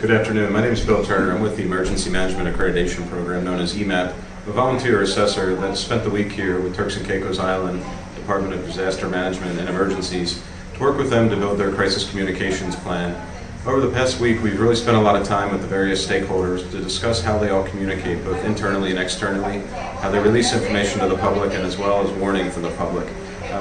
Good afternoon. My name is Bill Turner. I'm with the Emergency Management Accreditation Program known as EMAP, a volunteer assessor that spent the week here with Turks and Caicos Island Department of Disaster Management and Emergencies to work with them to build their crisis communications plan. Over the past week, we've really spent a lot of time with the various stakeholders to discuss how they all communicate, both internally and externally, how they release information to the public, and as well as warning for the public.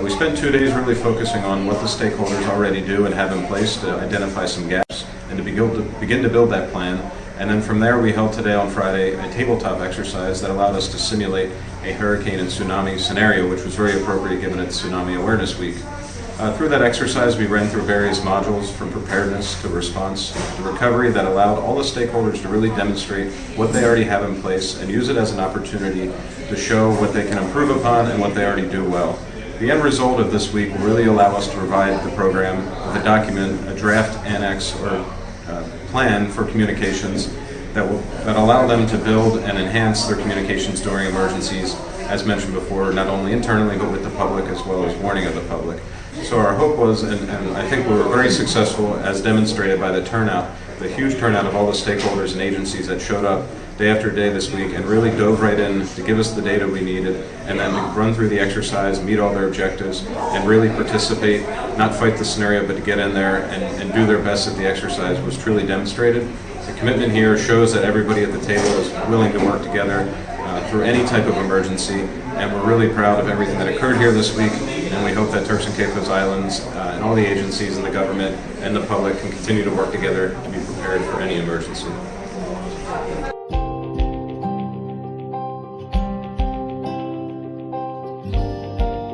We spent 2 days really focusing on what the stakeholders already do and have in place to identify some gaps and to begin to build that plan. And then from there, we held today on Friday a tabletop exercise that allowed us to simulate a hurricane and tsunami scenario, which was very appropriate given it's Tsunami Awareness Week. Through that exercise, we ran through various modules from preparedness to response to recovery that allowed all the stakeholders to really demonstrate what they already have in place and use it as an opportunity to show what they can improve upon and what they already do well. The end result of this week will really allow us to provide the program with a document, a draft annex or plan for communications that allow them to build and enhance their communications during emergencies, as mentioned before, not only internally but with the public as well as warning of the public. So our hope was, and I think we were very successful as demonstrated by the turnout, the huge turnout of all the stakeholders and agencies that showed up day after day this week and really dove right in to give us the data we needed and then to run through the exercise, meet all their objectives, and really participate, not fight the scenario, but to get in there and do their best at the exercise was truly demonstrated. The commitment here shows that everybody at the table is willing to work together through any type of emergency, and we're really proud of everything that occurred here this week, and we hope that Turks and Caicos Islands and all the agencies and the government and the public can continue to work together to be prepared for any emergency.